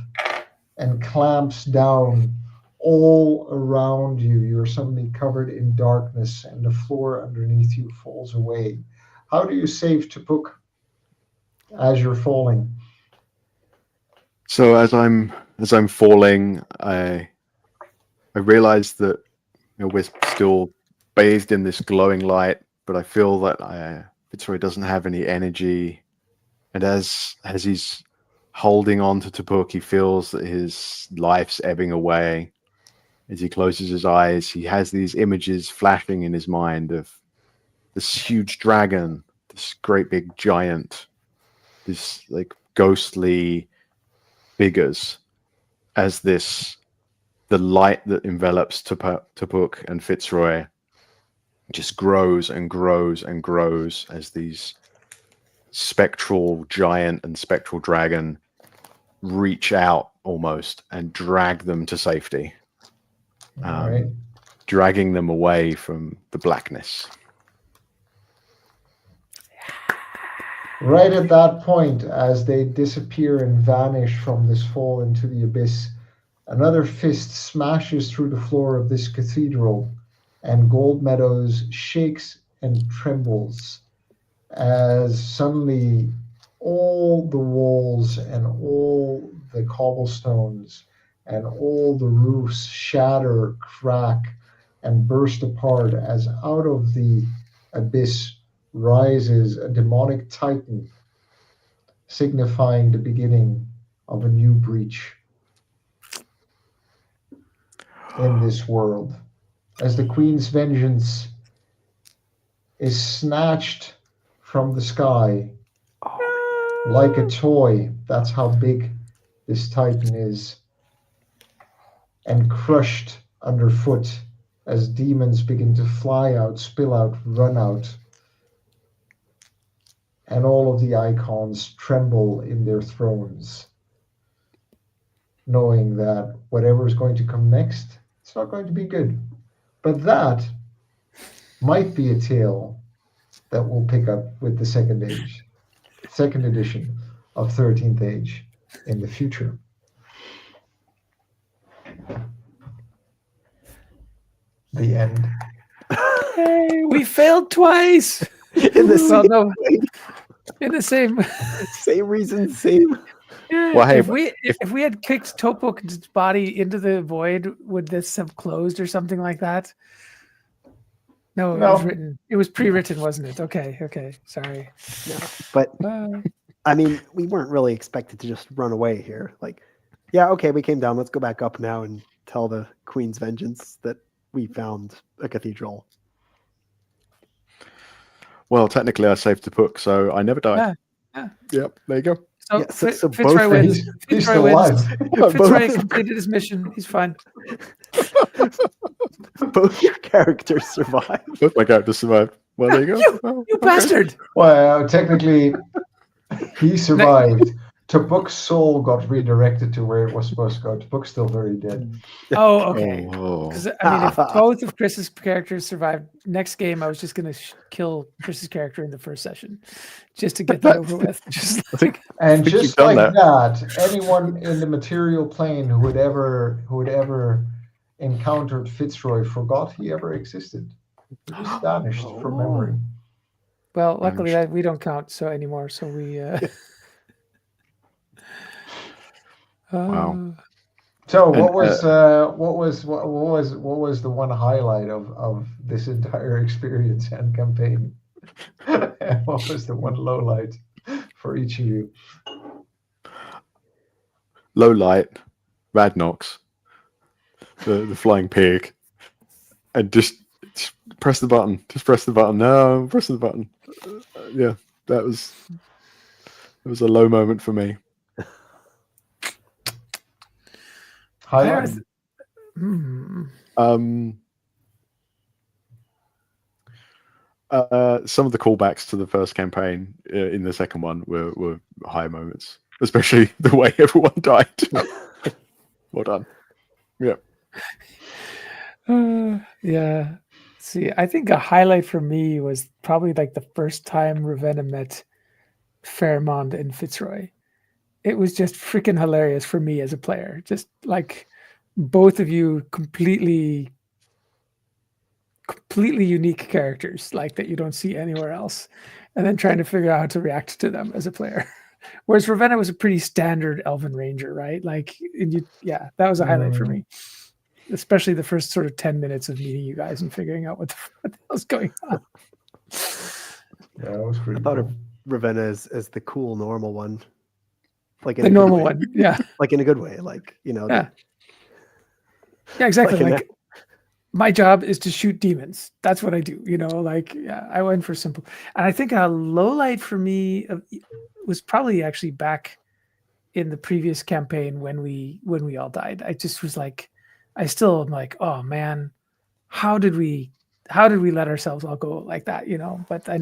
and clamps down all around you. You're suddenly covered in darkness and the floor underneath you falls away. How do you save Tupuk as you're falling? So as I'm falling, I realize that we're still bathed in this glowing light, but I feel that Fitzroy doesn't have any energy. And as he's holding on to Tupuk, he feels that his life's ebbing away. As he closes his eyes, he has these images flashing in his mind of this huge dragon, this great big giant, this like ghostly figures, as the light that envelops Tupuk and Fitzroy just grows and grows and grows as these spectral giant and spectral dragon reach out almost and drag them to safety, All right. dragging them away from the blackness. Right at that point, as they disappear and vanish from this fall into the abyss, another fist smashes through the floor of this cathedral, and Gold Meadows shakes and trembles as suddenly all the walls and all the cobblestones and all the roofs shatter, crack, and burst apart as out of the abyss rises a demonic titan, signifying the beginning of a new breach in this world. As the Queen's vengeance is snatched from the sky like a toy, that's how big this titan is, and crushed underfoot as demons begin to fly out, spill out, run out. And all of the icons tremble in their thrones, knowing that whatever is going to come next, it's not going to be good. But that might be a tale that we'll pick up with the second edition of 13th Age in the future. The end. Hey, we failed twice. In the Well, same, no, in the same. same reason, same Yeah, Well, hey, if we had kicked Topok's body into the void, would this have closed or something like that? No, it was No. written. It was pre-written, wasn't it? Okay. Sorry. No, but Uh, I mean, we weren't really expected to just run away here. Like, yeah, okay, we came down. Let's go back up now and tell the Queen's Vengeance that we found a cathedral. well, technically, I saved the book, so I never died. Yeah. Yep, there you go. So, Yeah, so Fitzroy both wins. He's Fitzroy still wins. alive. Fitzroy completed his mission. He's fine. Both your characters survived. Both my characters survived. Well, there you go. Oh, You okay. bastard! Well, technically, he survived. Topok's soul got redirected to where it was supposed to go. Topok's still very dead. Oh, okay. Oh. Because I mean, if both of Chris's characters survived, next game I was just gonna kill Chris's character in the first session, just to get that over with. Just like, And think you've just done like that, anyone in the material plane who had ever encountered Fitzroy forgot he ever existed. He just vanished from memory. well, luckily we don't count so anymore. So we. Wow. So what And, was the one highlight of this entire experience and campaign? And what was the one low light for each of you? Low light, Radnox, the flying pig, and just press the button. Just press the button. No, press the button. Yeah, that was a low moment for me. Highlight? Some of the callbacks to the first campaign in the second one were high moments, especially the way everyone died. Well done. Yeah. Yeah. See, I think a highlight for me was probably like the first time Ravenna met Fairmont and Fitzroy. It was just freaking hilarious for me as a player. Just like both of you completely unique characters, like that you don't see anywhere else, and then trying to figure out how to react to them as a player. Whereas Ravenna was a pretty standard Elven Ranger, right? Like, that was a highlight for me, especially the first sort of 10 minutes of meeting you guys and figuring out what the hell's going on. Yeah, that was pretty I thought cool. of Ravenna as the cool, normal one. Like in The a good normal way. one, yeah. Like in a good way. Like, you know. Yeah. Yeah, exactly. Like my job is to shoot demons. That's what I do. I went for simple. And I think a low light for me was probably actually back in the previous campaign when we all died. I just was like, I still am like, oh man, how did we let ourselves all go like that? But I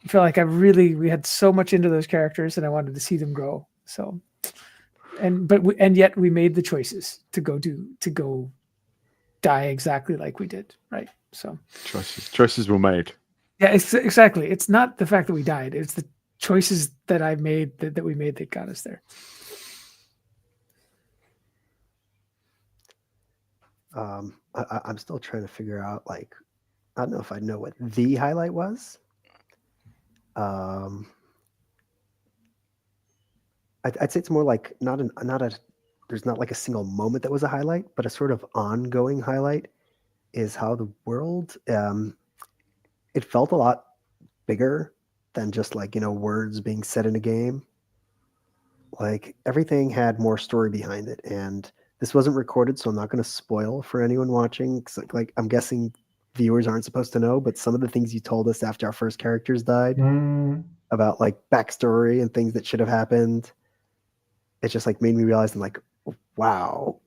feel like we had so much into those characters and I wanted to see them grow. So, and yet we made the choices to go die exactly like we did. Right. So Choices were made. Yeah, exactly. It's not the fact that we died. It's the choices that I made that we made that got us there. I'm still trying to figure out, like, I don't know if I know what the highlight was. I'd say it's more like there's not like a single moment that was a highlight, but a sort of ongoing highlight is how the world, it felt a lot bigger than just like, words being said in a game. Like everything had more story behind it. And this wasn't recorded, so I'm not going to spoil for anyone watching. 'Cause like I'm guessing viewers aren't supposed to know, but some of the things you told us after our first characters died about like backstory and things that should have happened, it just like made me realize, I'm like, wow,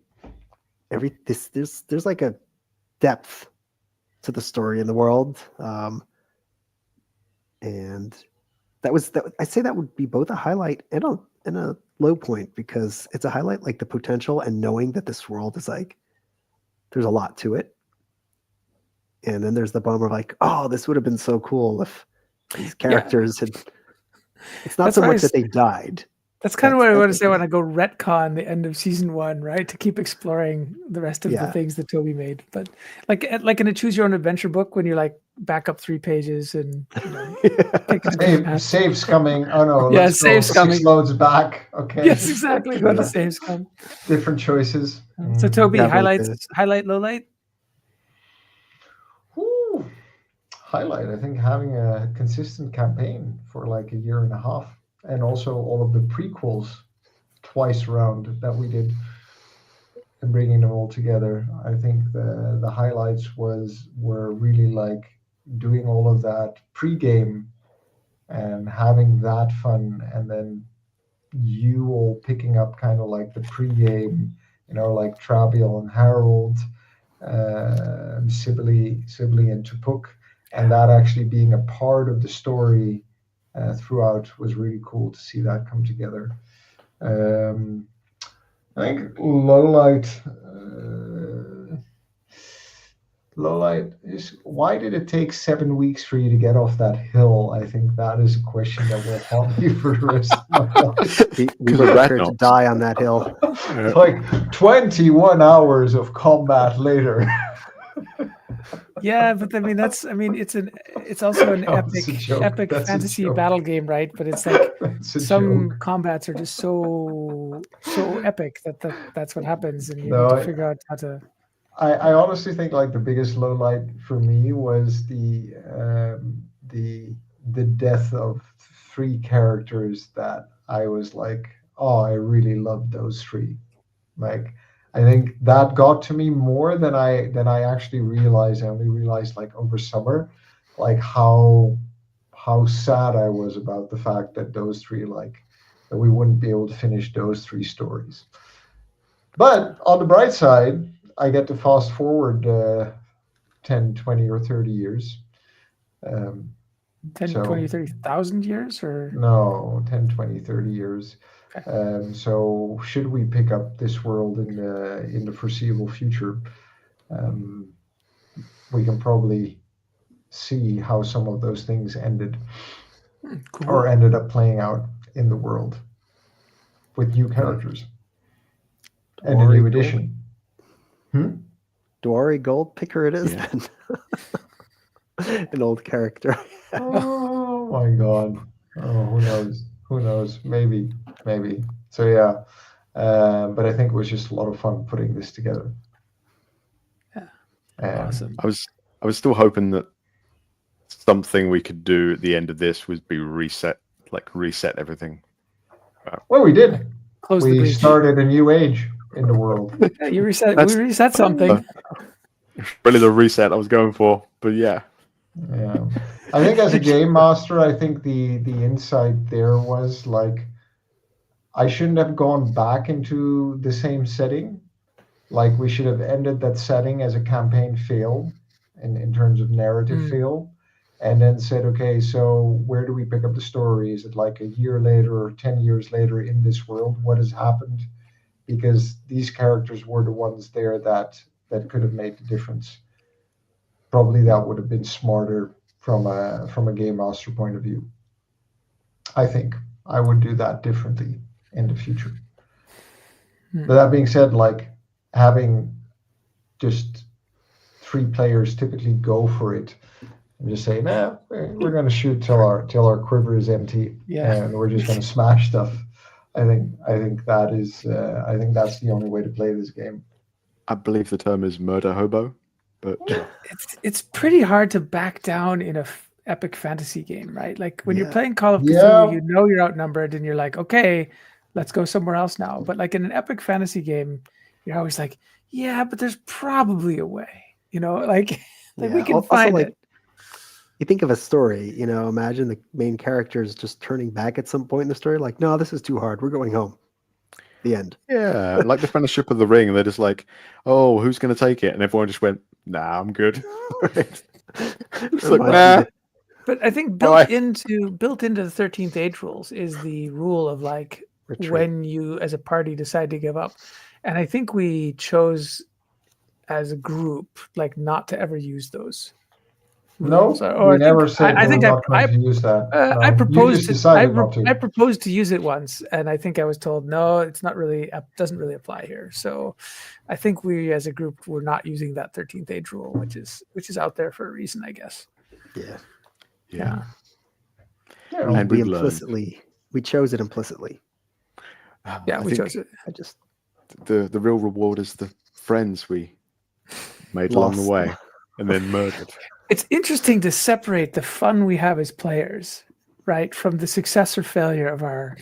there's like a depth to the story in the world, and I'd say that would be both a highlight and a low point, because it's a highlight like the potential and knowing that this world is like there's a lot to it, and then there's the bummer of like, oh, this would have been so cool if these characters had. It's not so much that they died. That's kind of what I want to say when I go retcon the end of season 1, right? To keep exploring the rest of the things that Toby made. But like in a choose your own adventure book, when you're like, back up 3 pages and take a different path. Save's coming. Oh no, Yeah, let's go save's 6 coming. loads back. Okay. Yes, exactly. Go to saves come. Different choices. So Toby, Yeah, highlight, low light. Ooh, highlight. I think having a consistent campaign for like a year and a half, and also all of the prequels twice around that we did, and bringing them all together. I think the highlights were really like doing all of that pre-game and having that fun, and then you all picking up kind of like the pre-game, like Traviel and Harold, Sibylle and Tupuk, and that actually being a part of the story throughout was really cool to see that come together. I think Lowlight is, why did it take 7 weeks for you to get off that hill? I think that is a question that will haunt me for the rest of my life. We were prepared to die on that hill. Like 21 hours of combat later. Yeah, but I mean it's also an That's a joke. epic That's a fantasy joke. battle game, right? But it's like It's a some joke. combats are just so epic that's what happens, and you No, need to figure out how to. I honestly think like the biggest low light for me was the death of 3 characters that I was like, oh, I really loved those 3. Like, I think that got to me more than I actually realized. I only realized like over summer, like how sad I was about the fact that those 3, like, that we wouldn't be able to finish those 3 stories. But on the bright side, I get to fast forward 10, 20, or 30 years. 10, So- 20, 30,000 years, or No, 10, 20, 30 years. Okay. So should we pick up this world in the foreseeable future, we can probably see how some of those things ended cool. or ended up playing out in the world with new characters and a Dwari new Gold- edition. Dwari Gold Picker it is Yeah. then. An old character. Oh my god. Oh, who knows, maybe. So yeah, but I think it was just a lot of fun putting this together. Yeah. And Awesome. I was still hoping that something we could do at the end of this would be reset everything. well, we did. Close the We breach. started a new age in the world. Yeah, you reset. That's- We reset something. Really the reset I was going for, but yeah. Yeah, I think as a game master, I think the insight there was like, I shouldn't have gone back into the same setting. Like, we should have ended that setting as a campaign fail in terms of narrative fail, and then said, okay, so where do we pick up the story? Is it like a year later or 10 years later in this world? What has happened? Because these characters were the ones there that could have made the difference. Probably that would have been smarter from a game master point of view. I think I would do that differently in the future. But that being said, like, having just 3 players typically go for it and just say, nah, we're going to shoot till our quiver is empty, Yeah. and we're just going to smash stuff. I think that is I think that's the only way to play this game. I believe the term is murder hobo, but It's pretty hard to back down in a epic fantasy game, right? Like when you're Yeah. playing Call of Cthulhu, you know you're outnumbered, and you're like, okay, let's go somewhere else now. But like in an epic fantasy game, you're always like, yeah, but there's probably a way, like we Yeah. can Also, find like, it. You think of a story, imagine the main characters just turning back at some point in the story, like, no, this is too hard. We're going home. The end. yeah, like the Fellowship of the Ring, and they're just like, oh, who's going to take it? And everyone just went, nah, I'm good. It's like, nah. But I think Bye. built into the 13th Age rules is the rule of like Retreat. when you as a party decide to give up. And I think we chose as a group like not to ever use those. No, rules. we never said I we think were I, not going to use that. No, I you proposed just to, decided not to. I proposed to use it once, and I think I was told no, it's not really doesn't really apply here. So I think we as a group were not using that 13th Age rule, which is out there for a reason, I guess. Yeah. Yeah. Yeah, We, And we we've learned. implicitly we chose it implicitly. Yeah, I we think chose it. I just the real reward is the friends we made along the Lost. way and then murdered. It's interesting to separate the fun we have as players, right, from the success or failure of our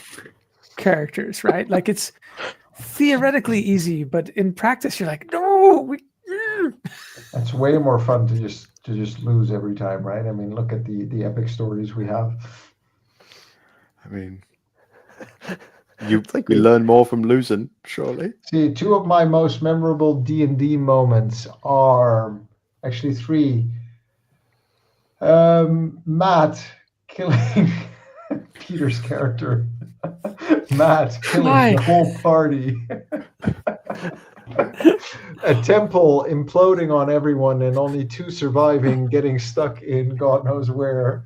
characters, right? Like it's theoretically easy, but in practice, you're like, no, it's way more fun to just lose every time, right? I mean, look at the epic stories we have. I mean, It's like we we- learn more from losing, surely. See, two of my most memorable D&D moments are actually three. Matt killing Peter's character. Matt killing Why? the whole party. A temple imploding on everyone and only two surviving, getting stuck in God knows where.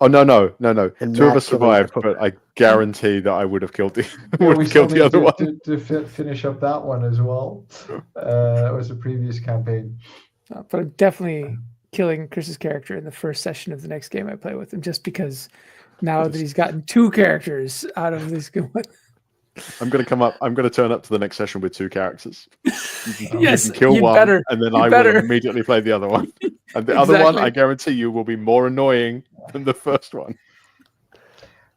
Oh no. And Two of Matt us killing survived, the but I guarantee that I would have killed the Yeah, would we have still killed the need other one. to finish up that one as well. It was a previous campaign. but I'm definitely killing Chris's character in the first session of the next game I play with him, just because now that he's gotten two characters out of this good one. I'm going to turn up to the next session with two characters. You Yes, can kill you'd one, better. and then You'd I better. will immediately play the other one. And the other one, Exactly. I guarantee you, will be more annoying than the first one.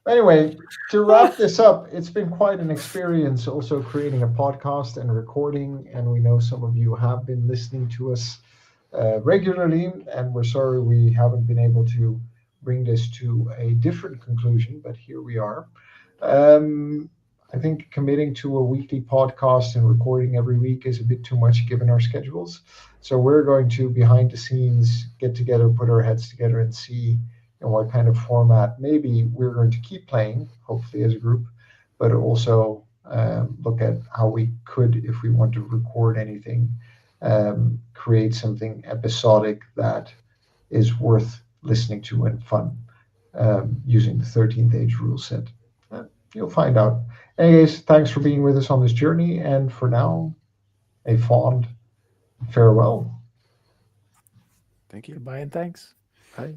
Anyway, to wrap this up, it's been quite an experience also creating a podcast and recording, and we know some of you have been listening to us regularly, and we're sorry we haven't been able to bring this to a different conclusion, but here we are. I think committing to a weekly podcast and recording every week is a bit too much given our schedules. So we're going to, behind the scenes, get together, put our heads together and see in what kind of format maybe we're going to keep playing, hopefully as a group, but also look at how we could, if we want to record anything, create something episodic that is worth listening to and fun using the 13th age rule set. You'll find out. Anyways, thanks for being with us on this journey, and for now, a fond farewell. Thank you. Goodbye and thanks. Bye.